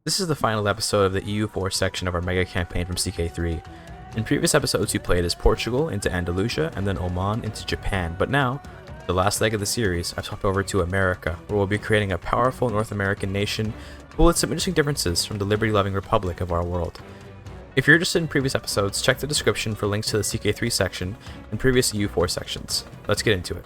This is the final episode of the EU4 section of our mega campaign from CK3. In previous episodes we played as Portugal into Andalusia and then Oman into Japan, but now, the last leg of the series, I've swapped over to America, where we'll be creating a powerful North American nation, but with some interesting differences from the liberty-loving republic of our world. If you're interested in previous episodes, check the description for links to the CK3 section and previous EU4 sections. Let's get into it.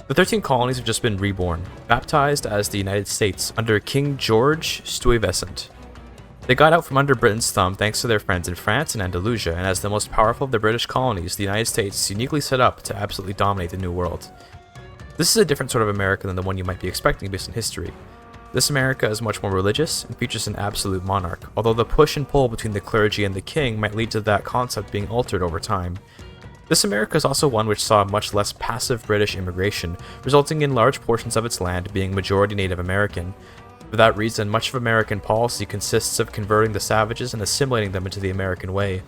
The 13 colonies have just been reborn, baptized as the United States under King George Stuyvesant. They got out from under Britain's thumb thanks to their friends in France and Andalusia, and as the most powerful of the British colonies, the United States is uniquely set up to absolutely dominate the New World. This is a different sort of America than the one you might be expecting based on history. This America is much more religious and features an absolute monarch, although the push and pull between the clergy and the king might lead to that concept being altered over time. This America is also one which saw much less passive British immigration, resulting in large portions of its land being majority Native American. For that reason, much of American policy consists of converting the savages and assimilating them into the American way.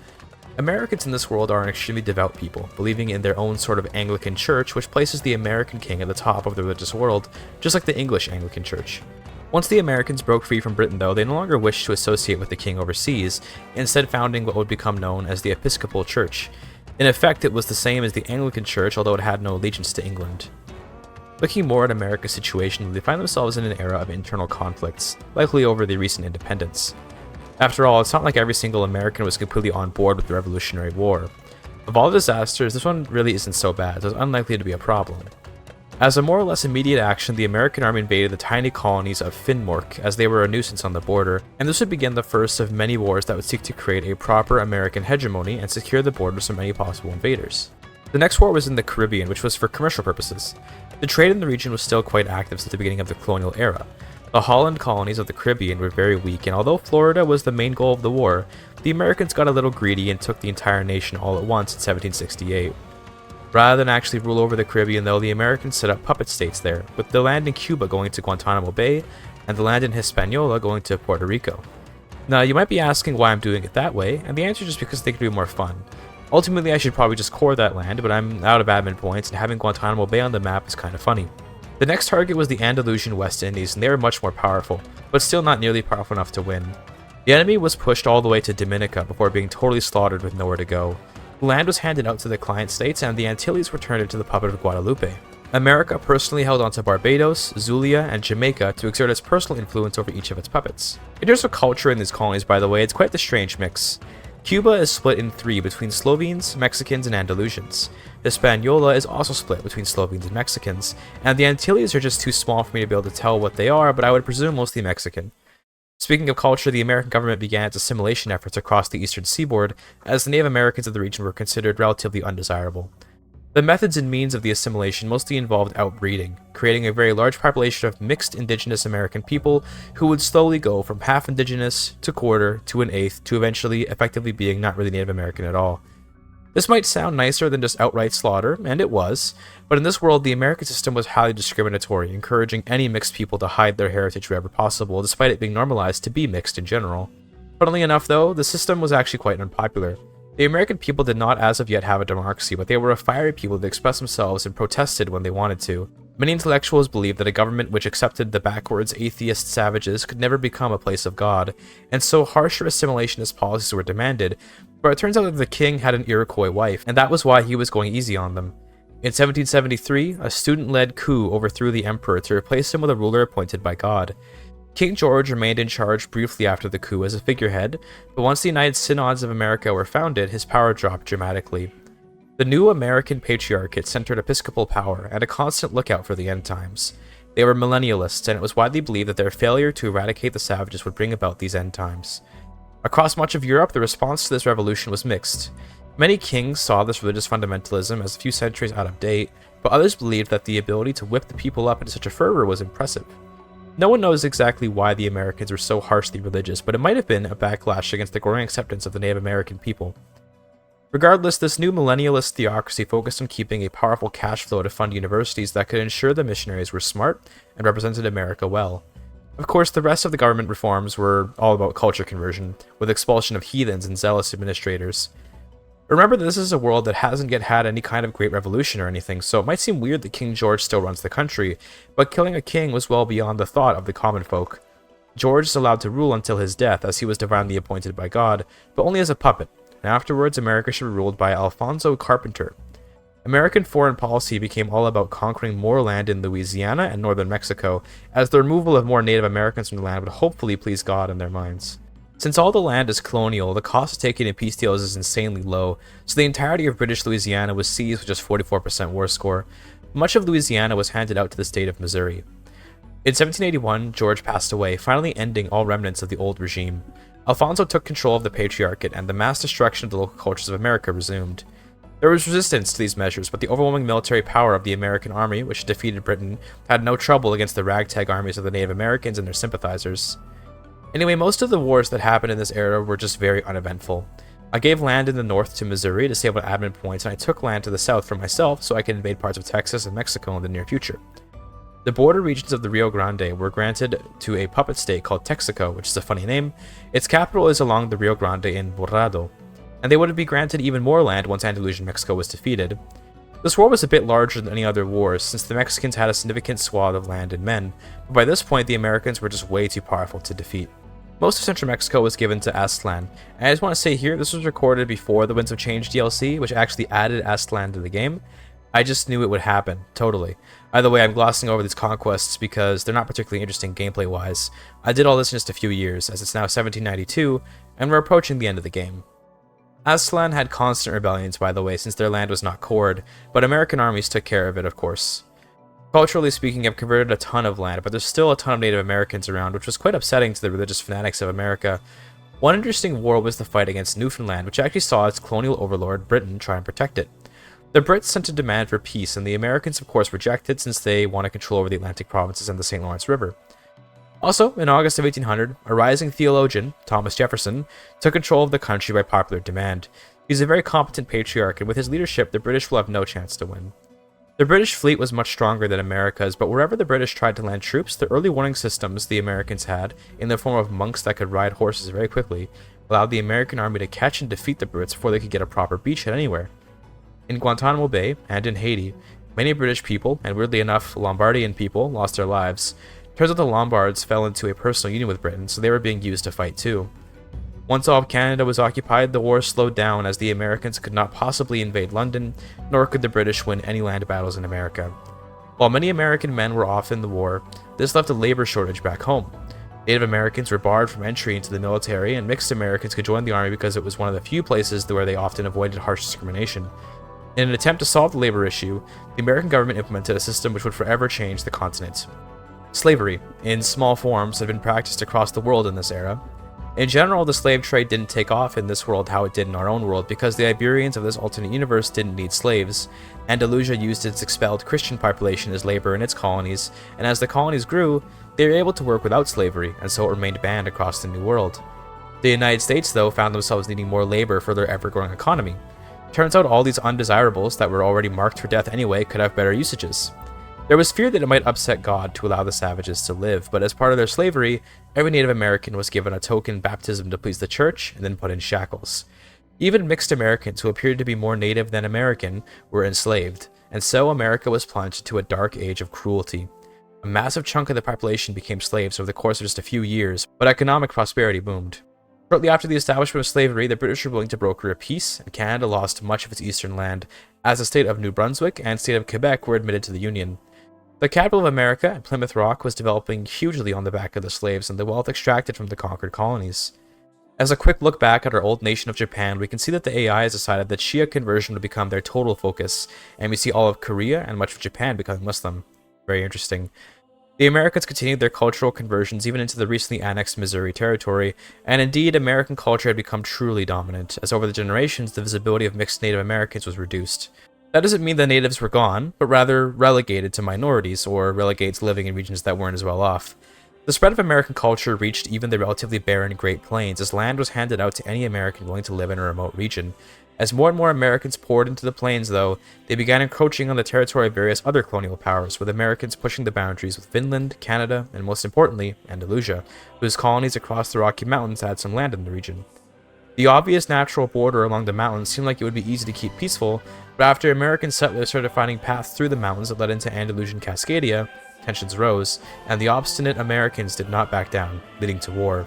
Americans in this world are an extremely devout people, believing in their own sort of Anglican church, which places the American king at the top of the religious world, just like the English Anglican church. Once the Americans broke free from Britain, though, they no longer wished to associate with the king overseas, instead founding what would become known as the Episcopal Church. In effect, it was the same as the Anglican Church, although it had no allegiance to England. Looking more at America's situation, they find themselves in an era of internal conflicts, likely over the recent independence. After all, it's not like every single American was completely on board with the Revolutionary War. Of all the disasters, this one really isn't so bad, so it's unlikely to be a problem. As a more or less immediate action, the American army invaded the tiny colonies of Finnmark, as they were a nuisance on the border, and this would begin the first of many wars that would seek to create a proper American hegemony and secure the borders from any possible invaders. The next war was in the Caribbean, which was for commercial purposes. The trade in the region was still quite active since the beginning of the colonial era. The Holland colonies of the Caribbean were very weak, and although Florida was the main goal of the war, the Americans got a little greedy and took the entire nation all at once in 1768. Rather than actually rule over the Caribbean, though, the Americans set up puppet states there, with the land in Cuba going to Guantanamo Bay, and the land in Hispaniola going to Puerto Rico. Now, you might be asking why I'm doing it that way, and the answer is just because they could be more fun. Ultimately, I should probably just core that land, but I'm out of admin points, and having Guantanamo Bay on the map is kind of funny. The next target was the Andalusian West Indies, and they were much more powerful, but still not nearly powerful enough to win. The enemy was pushed all the way to Dominica before being totally slaughtered with nowhere to go. The land was handed out to the client states, and the Antilles were turned into the puppet of Guadalupe. America personally held onto Barbados, Zulia, and Jamaica to exert its personal influence over each of its puppets. In terms of culture in these colonies, by the way, it's quite the strange mix. Cuba is split in three between Slovenes, Mexicans, and Andalusians. Hispaniola is also split between Slovenes and Mexicans, and the Antilles are just too small for me to be able to tell what they are, but I would presume mostly Mexican. Speaking of culture, the American government began its assimilation efforts across the eastern seaboard, as the Native Americans of the region were considered relatively undesirable. The methods and means of the assimilation mostly involved outbreeding, creating a very large population of mixed indigenous American people who would slowly go from half indigenous to quarter to an eighth to eventually effectively being not really Native American at all. This might sound nicer than just outright slaughter, and it was, but in this world the American system was highly discriminatory, encouraging any mixed people to hide their heritage wherever possible, despite it being normalized to be mixed in general. Funnily enough though, the system was actually quite unpopular. The American people did not as of yet have a democracy, but they were a fiery people that expressed themselves and protested when they wanted to. Many intellectuals believed that a government which accepted the backwards atheist savages could never become a place of God, and so harsher assimilationist policies were demanded, but it turns out that the king had an Iroquois wife, and that was why he was going easy on them. In 1773, a student-led coup overthrew the emperor to replace him with a ruler appointed by God. King George remained in charge briefly after the coup as a figurehead, but once the United Synods of America were founded, his power dropped dramatically. The new American Patriarchate centered episcopal power and a constant lookout for the end times. They were millennialists, and it was widely believed that their failure to eradicate the savages would bring about these end times. Across much of Europe, the response to this revolution was mixed. Many kings saw this religious fundamentalism as a few centuries out of date, but others believed that the ability to whip the people up into such a fervor was impressive. No one knows exactly why the Americans were so harshly religious, but it might have been a backlash against the growing acceptance of the Native American people. Regardless, this new millennialist theocracy focused on keeping a powerful cash flow to fund universities that could ensure the missionaries were smart and represented America well. Of course, the rest of the government reforms were all about culture conversion, with expulsion of heathens and zealous administrators. Remember that this is a world that hasn't yet had any kind of great revolution or anything, so it might seem weird that King George still runs the country, but killing a king was well beyond the thought of the common folk. George is allowed to rule until his death, as he was divinely appointed by God, but only as a puppet, and afterwards America should be ruled by Alfonso Carpenter. American foreign policy became all about conquering more land in Louisiana and northern Mexico, as the removal of more Native Americans from the land would hopefully please God in their minds. Since all the land is colonial, the cost of taking in peace deals is insanely low, so the entirety of British Louisiana was seized with just 44% war score. Much of Louisiana was handed out to the state of Missouri. In 1781, George passed away, finally ending all remnants of the old regime. Alfonso took control of the Patriarchate, and the mass destruction of the local cultures of America resumed. There was resistance to these measures, but the overwhelming military power of the American army, which defeated Britain, had no trouble against the ragtag armies of the Native Americans and their sympathizers. Anyway, most of the wars that happened in this era were just very uneventful. I gave land in the north to Missouri to save on admin points, and I took land to the south for myself so I could invade parts of Texas and Mexico in the near future. The border regions of the Rio Grande were granted to a puppet state called Texico, which is a funny name. Its capital is along the Rio Grande in Borrado, and they would be granted even more land once Andalusian Mexico was defeated. This war was a bit larger than any other wars, since the Mexicans had a significant swath of land and men, but by this point the Americans were just way too powerful to defeat. Most of central Mexico was given to Aztlan, and I just want to say here, this was recorded before the Winds of Change DLC, which actually added Aztlan to the game. I just knew it would happen, totally. Either way, I'm glossing over these conquests because they're not particularly interesting gameplay-wise. I did all this in just a few years, as it's now 1792, and we're approaching the end of the game. Aztlan had constant rebellions, by the way, since their land was not cored, but American armies took care of it, of course. Culturally speaking, I've converted a ton of land, but there's still a ton of Native Americans around, which was quite upsetting to the religious fanatics of America. One interesting war was the fight against Newfoundland, which actually saw its colonial overlord, Britain, try and protect it. The Brits sent a demand for peace, and the Americans of course rejected since they wanted control over the Atlantic provinces and the St. Lawrence River. Also, in August of 1800, a rising theologian, Thomas Jefferson, took control of the country by popular demand. He's a very competent patriarch, and with his leadership, the British will have no chance to win. The British fleet was much stronger than America's, but wherever the British tried to land troops, the early warning systems the Americans had, in the form of monks that could ride horses very quickly, allowed the American army to catch and defeat the Brits before they could get a proper beachhead anywhere. In Guantanamo Bay, and in Haiti, many British people, and weirdly enough, Lombardian people, lost their lives. Turns out the Lombards fell into a personal union with Britain, so they were being used to fight too. Once all of Canada was occupied, the war slowed down as the Americans could not possibly invade London, nor could the British win any land battles in America. While many American men were off in the war, this left a labor shortage back home. Native Americans were barred from entry into the military, and mixed Americans could join the army because it was one of the few places where they often avoided harsh discrimination. In an attempt to solve the labor issue, the American government implemented a system which would forever change the continent. Slavery, in small forms, had been practiced across the world in this era. In general, the slave trade didn't take off in this world how it did in our own world because the Iberians of this alternate universe didn't need slaves. Andalusia used its expelled Christian population as labor in its colonies, and as the colonies grew, they were able to work without slavery, and so it remained banned across the New World. The United States, though, found themselves needing more labor for their ever-growing economy. Turns out all these undesirables that were already marked for death anyway could have better usages. There was fear that it might upset God to allow the savages to live, but as part of their slavery, every Native American was given a token baptism to please the church and then put in shackles. Even mixed Americans who appeared to be more Native than American were enslaved, and so America was plunged into a dark age of cruelty. A massive chunk of the population became slaves over the course of just a few years, but economic prosperity boomed. Shortly after the establishment of slavery, the British were willing to broker a peace, and Canada lost much of its eastern land, as the state of New Brunswick and state of Quebec were admitted to the Union. The capital of America, Plymouth Rock, was developing hugely on the back of the slaves and the wealth extracted from the conquered colonies. As a quick look back at our old nation of Japan, we can see that the AI has decided that Shia conversion would become their total focus, and we see all of Korea and much of Japan becoming Muslim. Very interesting. The Americans continued their cultural conversions even into the recently annexed Missouri territory, and indeed American culture had become truly dominant, as over the generations the visibility of mixed Native Americans was reduced. That doesn't mean the natives were gone, but rather relegated to minorities, or relegated to living in regions that weren't as well off. The spread of American culture reached even the relatively barren Great Plains, as land was handed out to any American willing to live in a remote region. As more and more Americans poured into the plains, though, they began encroaching on the territory of various other colonial powers, with Americans pushing the boundaries with Finland, Canada, and most importantly, Andalusia, whose colonies across the Rocky Mountains had some land in the region. The obvious natural border along the mountains seemed like it would be easy to keep peaceful, but after American settlers started finding paths through the mountains that led into Andalusian Cascadia, tensions rose, and the obstinate Americans did not back down, leading to war.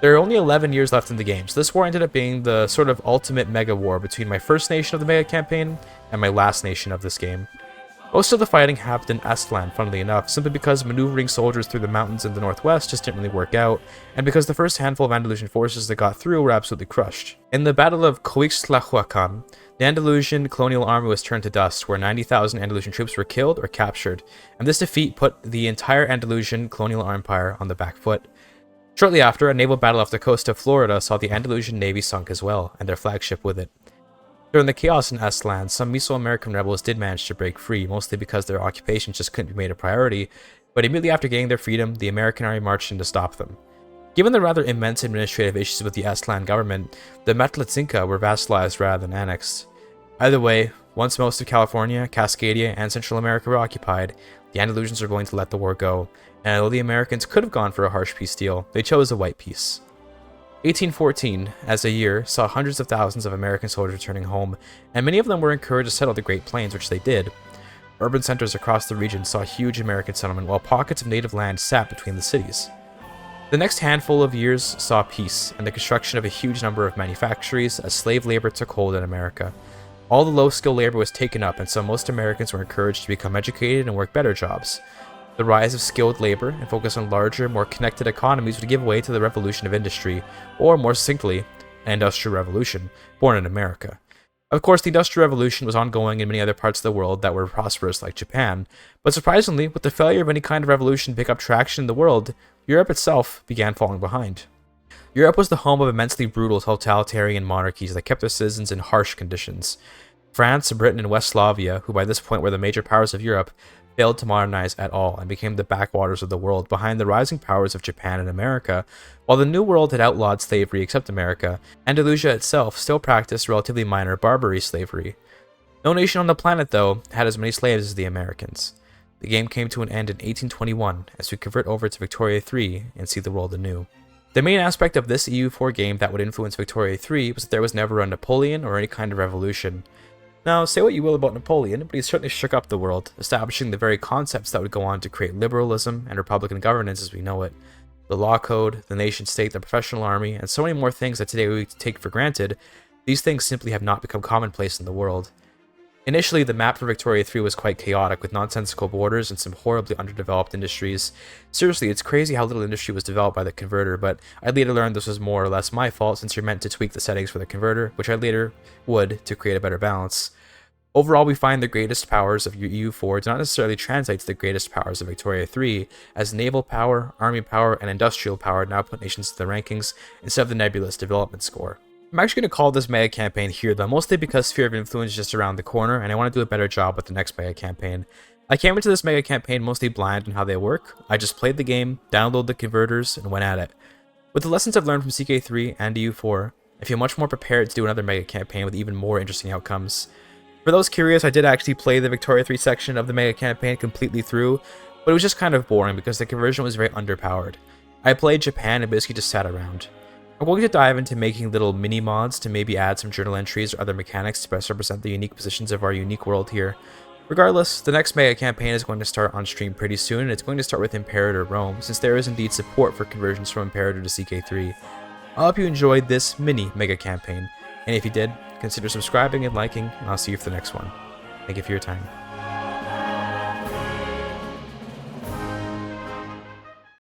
There are only 11 years left in the game, so this war ended up being the sort of ultimate mega war between my first nation of the mega campaign and my last nation of this game. Most of the fighting happened in Estland, funnily enough, simply because maneuvering soldiers through the mountains in the northwest just didn't really work out, and because the first handful of Andalusian forces that got through were absolutely crushed. In the Battle of Coixtlahuacan, the Andalusian colonial army was turned to dust, where 90,000 Andalusian troops were killed or captured, and this defeat put the entire Andalusian colonial empire on the back foot. Shortly after, a naval battle off the coast of Florida saw the Andalusian navy sunk as well, and their flagship with it. During the chaos in Estland, some Mesoamerican rebels did manage to break free, mostly because their occupation just couldn't be made a priority, but immediately after gaining their freedom, the American army marched in to stop them. Given the rather immense administrative issues with the Estland government, the Metlitzinca were vassalized rather than annexed. Either way, once most of California, Cascadia, and Central America were occupied, the Andalusians were going to let the war go, and although the Americans could have gone for a harsh peace deal, they chose a white peace. 1814, as a year, saw hundreds of thousands of American soldiers returning home, and many of them were encouraged to settle the Great Plains, which they did. Urban centers across the region saw huge American settlement, while pockets of native land sat between the cities. The next handful of years saw peace, and the construction of a huge number of manufactories as slave labor took hold in America. All the low-skill labor was taken up, and so most Americans were encouraged to become educated and work better jobs. The rise of skilled labor and focus on larger, more connected economies would give way to the revolution of industry, or more succinctly, an industrial revolution, born in America. Of course, the Industrial Revolution was ongoing in many other parts of the world that were prosperous like Japan, but surprisingly, with the failure of any kind of revolution to pick up traction in the world, Europe itself began falling behind. Europe was the home of immensely brutal totalitarian monarchies that kept their citizens in harsh conditions. France, Britain, and Westphalia, who by this point were the major powers of Europe, failed to modernize at all and became the backwaters of the world behind the rising powers of Japan and America. While the New World had outlawed slavery except America, Andalusia itself still practiced relatively minor Barbary slavery. No nation on the planet, though, had as many slaves as the Americans. The game came to an end in 1821 as we convert over to Victoria 3 and see the world anew. The main aspect of this EU4 game that would influence Victoria 3 was that there was never a Napoleon or any kind of revolution. Now, say what you will about Napoleon, but he certainly shook up the world, establishing the very concepts that would go on to create liberalism and republican governance as we know it. The law code, the nation state, the professional army, and so many more things that today we take for granted, these things simply have not become commonplace in the world. Initially, the map for Victoria 3 was quite chaotic, with nonsensical borders and some horribly underdeveloped industries. Seriously, it's crazy how little industry was developed by the converter, but I later learned this was more or less my fault since you're meant to tweak the settings for the converter, which I later would to create a better balance. Overall, we find the greatest powers of EU4 do not necessarily translate to the greatest powers of Victoria 3, as naval power, army power, and industrial power now put nations to the rankings instead of the nebulous development score. I'm actually going to call this mega campaign here though, mostly because Sphere of Influence is just around the corner and I want to do a better job with the next mega campaign. I came into this mega campaign mostly blind on how they work. I just played the game, downloaded the converters, and went at it. With the lessons I've learned from CK3 and EU4, I feel much more prepared to do another mega campaign with even more interesting outcomes. For those curious, I did actually play the Victoria 3 section of the mega campaign completely through, but it was just kind of boring because the conversion was very underpowered. I played Japan and basically just sat around. I'm going to dive into making little mini mods to maybe add some journal entries or other mechanics to best represent the unique positions of our unique world here. Regardless, the next mega campaign is going to start on stream pretty soon, and it's going to start with Imperator Rome, since there is indeed support for conversions from Imperator to CK3. I hope you enjoyed this mini mega campaign, and if you did, consider subscribing and liking, and I'll see you for the next one. Thank you for your time.